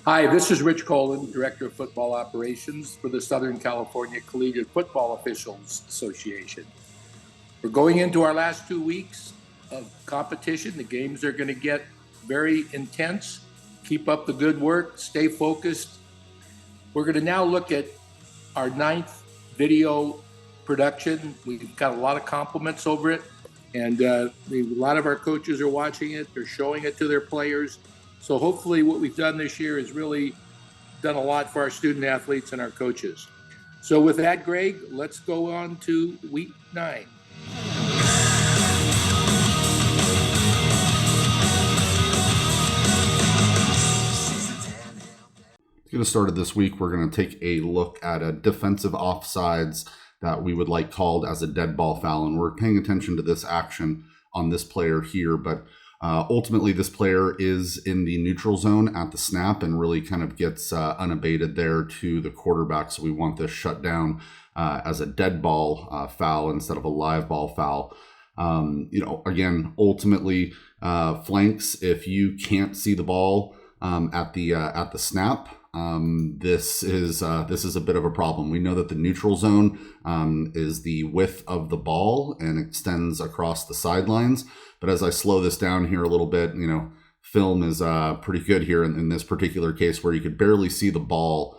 Hi, this is Rich Colin, Director of Football Operations for the Southern California Collegiate Football Officials Association. We're going into our last 2 weeks of competition. The games are going to get very intense. Keep up the good work, stay focused. We're going to now look at our 9th video production. We've got a lot of compliments over it, and a lot of our coaches are watching it. They're showing it to their players. So hopefully what we've done this year is really done a lot for our student athletes and our coaches. So with that, Greg, let's go on to week 9. To get us started this week, we're going to take a look at a defensive offsides that we would like called as a dead ball foul. And we're paying attention to this action on this player here, but ultimately, this player is in the neutral zone at the snap and really kind of gets unabated there to the quarterback. So we want this shut down as a dead ball foul instead of a live ball foul. Again, ultimately, flanks, if you can't see the ball at the snap, this is a bit of a problem. We know that the neutral zone is the width of the ball and extends across the sidelines. But as I slow this down here a little bit, film is pretty good here in this particular case where you could barely see the ball,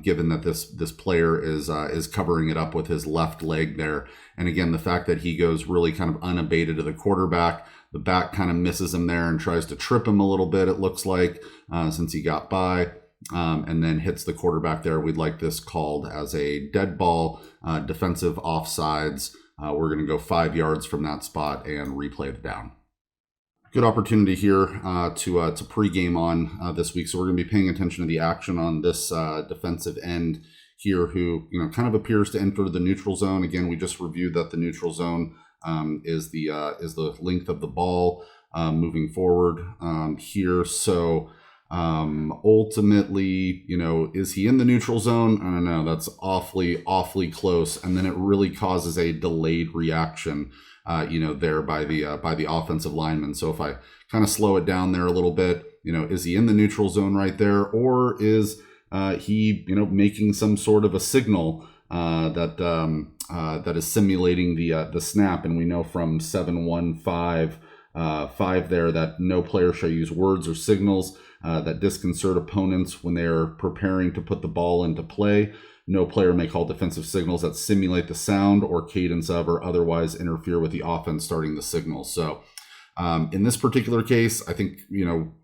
given that this player is covering it up with his left leg there. And again, the fact that he goes really kind of unabated to the quarterback, the back kind of misses him there and tries to trip him a little bit, it looks like, since he got by. And then hits the quarterback there. We'd like this called as a dead ball, defensive offsides. We're going to go 5 yards from that spot and replay the down. Good opportunity here to pregame on this week. So we're going to be paying attention to the action on this defensive end here, who kind of appears to enter the neutral zone. Again, we just reviewed that the neutral zone is the length of the ball moving forward here. So ultimately, is he in the neutral zone? I don't know. That's awfully close. And then it really causes a delayed reaction, there by the offensive lineman. So if I kind of slow it down there a little bit, is he in the neutral zone right there? Or is he, making some sort of a signal that is simulating the snap? And we know from 715 5 there that no player shall use words or signals that disconcert opponents when they are preparing to put the ball into play. No player may call defensive signals that simulate the sound or cadence of or otherwise interfere with the offense starting the signal. So in this particular case, I think,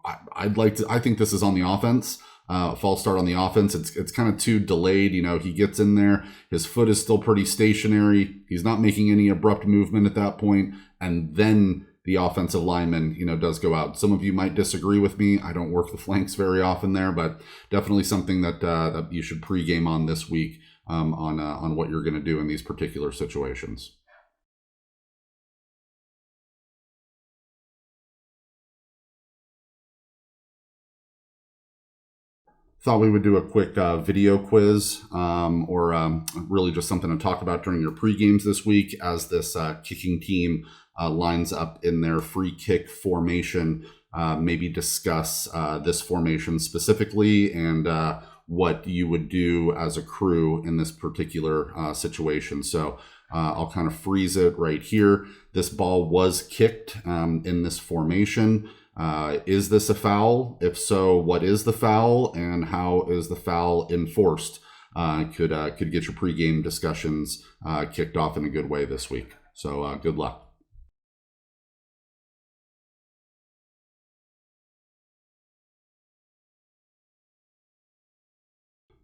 I think this is on the offense. False start on the offense. It's kind of too delayed. He gets in there. His foot is still pretty stationary. He's not making any abrupt movement at that point. And then the offensive lineman, does go out. Some of you might disagree with me. I don't work the flanks very often there, but definitely something that you should pregame on this week on what you're going to do in these particular situations. Thought we would do a quick video quiz or really just something to talk about during your pre-games this week as this kicking team lines up in their free kick formation. Maybe discuss this formation specifically and what you would do as a crew in this particular situation. So I'll kind of freeze it right here. This ball was kicked in this formation. Is this a foul? If so, what is the foul and how is the foul enforced? Could get your pregame discussions kicked off in a good way this week. So good luck.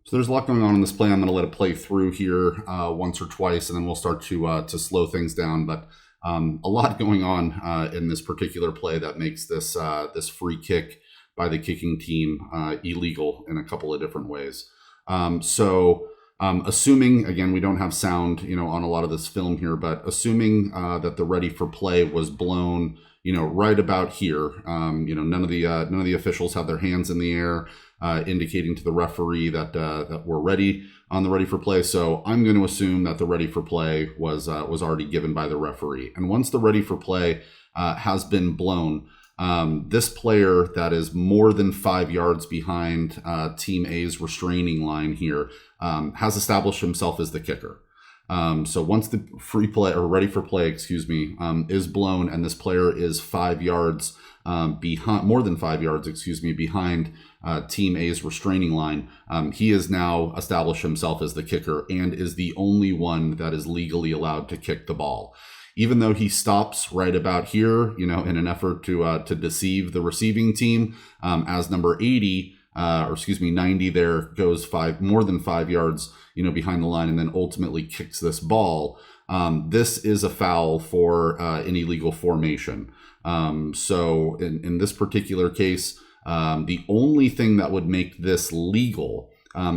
So there's a lot going on in this play. I'm going to let it play through here once or twice, and then we'll start to slow things down. But a lot going on in this particular play that makes this free kick by the kicking team illegal in a couple of different ways. Assuming, again, we don't have sound, on a lot of this film here, but assuming that the ready for play was blown, right about here, none of the officials have their hands in the air, indicating to the referee that we're ready on the ready for play. So I'm going to assume that the ready for play was already given by the referee. And once the ready for play has been blown, This player that is more than 5 yards behind Team A's restraining line here has established himself as the kicker. So once the free play or ready for play, is blown and this player is 5 yards behind, more than 5 yards, behind Team A's restraining line, he has now established himself as the kicker and is the only one that is legally allowed to kick the ball. Even though he stops right about here, in an effort to deceive the receiving team, as number 90 there goes more than 5 yards, behind the line and then ultimately kicks this ball. This is a foul for an illegal formation. So in this particular case, the only thing that would make this legal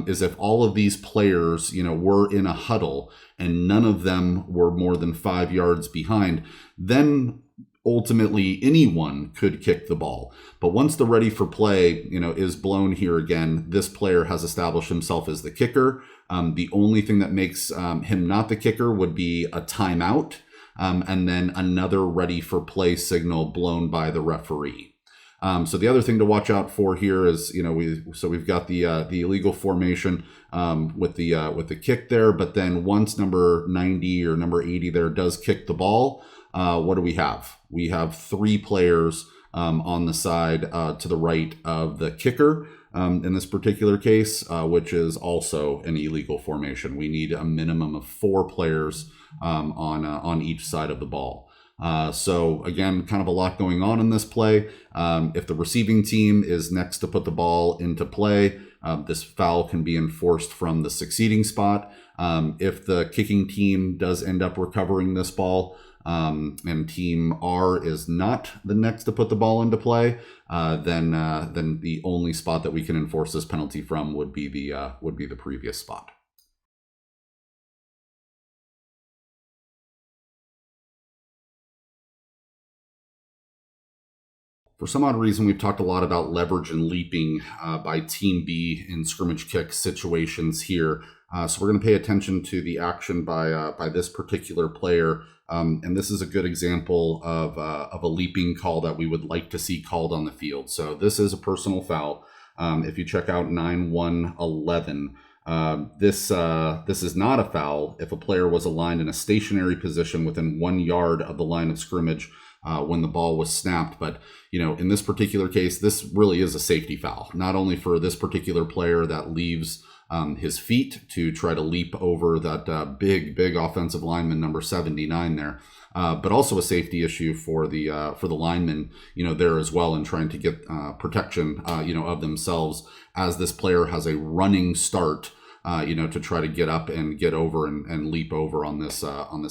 is if all of these players, were in a huddle and none of them were more than 5 yards behind, then ultimately anyone could kick the ball. But once the ready for play, is blown here again, this player has established himself as the kicker. The only thing that makes him not the kicker would be a timeout, and then another ready for play signal blown by the referee. So the other thing to watch out for here is, we've got the illegal formation with the kick there, but then once number 90 or number 80 there does kick the ball, what do we have? We have 3 players on the side to the right of the kicker in this particular case, which is also an illegal formation. We need a minimum of 4 players on each side of the ball. So again, kind of a lot going on in this play. If the receiving team is next to put the ball into play, this foul can be enforced from the succeeding spot. If the kicking team does end up recovering this ball, and team R is not the next to put the ball into play, then the only spot that we can enforce this penalty from would be the previous spot. For some odd reason, we've talked a lot about leverage and leaping by Team B in scrimmage kick situations here. So we're going to pay attention to the action by this particular player. And this is a good example of a leaping call that we would like to see called on the field. So this is a personal foul. If you check out 9-1-11, this is not a foul if a player was aligned in a stationary position within 1 yard of the line of scrimmage when the ball was snapped. But, in this particular case, this really is a safety foul, not only for this particular player that leaves his feet to try to leap over that big offensive lineman, number 79 there, but also a safety issue for the lineman, there as well, in trying to get protection, of themselves as this player has a running start, to try to get up and get over and leap over on this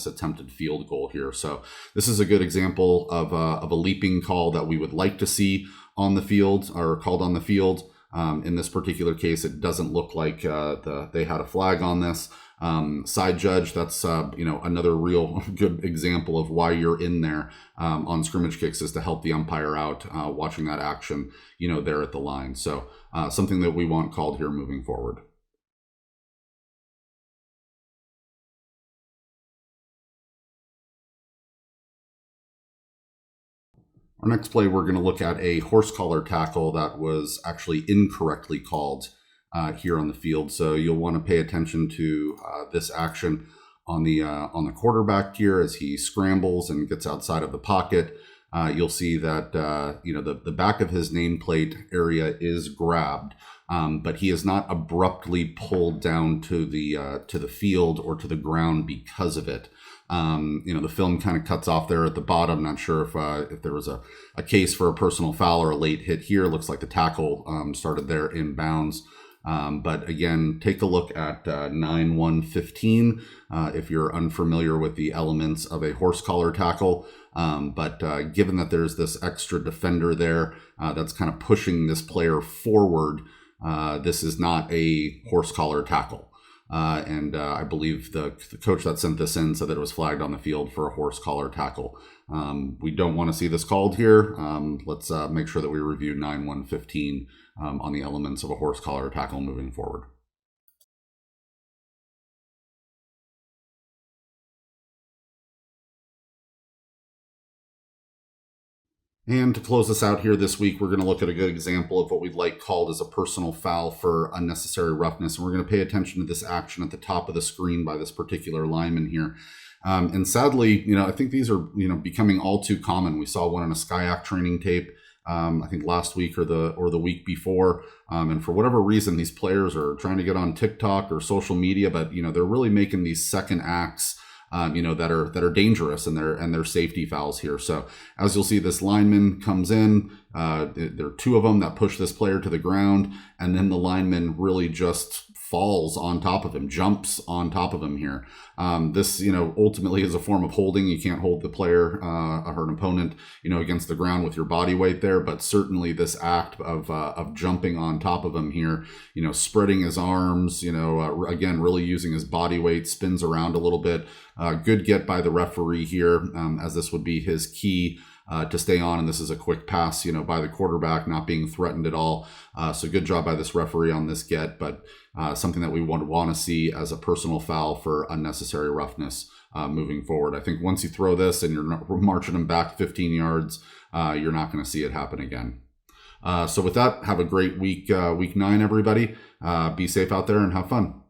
attempted field goal here. So this is a good example of a leaping call that we would like to see on the field, or called on the field. In this particular case, it doesn't look like they had a flag on this. Side judge, that's another real good example of why you're in there on scrimmage kicks, is to help the umpire out watching that action, there at the line. So something that we want called here moving forward. Our next play, we're going to look at a horse collar tackle that was actually incorrectly called here on the field. So you'll want to pay attention to this action on the quarterback here as he scrambles and gets outside of the pocket. You'll see that the back of his nameplate area is grabbed, but he is not abruptly pulled down to the field or to the ground because of it. The film kind of cuts off there at the bottom. Not sure if there was a case for a personal foul or a late hit here. Looks like the tackle started there in bounds. But again, take a look at 9-1-15 if you're unfamiliar with the elements of a horse collar tackle. But given that there's this extra defender there that's kind of pushing this player forward, this is not a horse collar tackle. And I believe the coach that sent this in said that it was flagged on the field for a horse collar tackle. We don't want to see this called here. Let's make sure that we review 9-1-15 on the elements of a horse collar tackle moving forward. And to close us out here this week, we're going to look at a good example of what we'd like called as a personal foul for unnecessary roughness. And we're going to pay attention to this action at the top of the screen by this particular lineman here. And sadly, I think these are, becoming all too common. We saw one in a SCCFOA training tape, I think last week or the week before. And for whatever reason, these players are trying to get on TikTok or social media, but, they're really making these second acts that are dangerous, and they're safety fouls here. So as you'll see, this lineman comes in. There are two of them that push this player to the ground, and then the lineman really just falls on top of him, jumps on top of him here. This, ultimately is a form of holding. You can't hold the player or an opponent, against the ground with your body weight there. But certainly this act of jumping on top of him here, spreading his arms, again, really using his body weight, spins around a little bit. Good get by the referee here, as this would be his key to stay on, and this is a quick pass, by the quarterback, not being threatened at all. So good job by this referee on this get, but something that we want to see as a personal foul for unnecessary roughness moving forward. I think once you throw this and you're marching them back 15 yards, you're not going to see it happen again. So with that, have a great week 9, everybody. Be safe out there and have fun.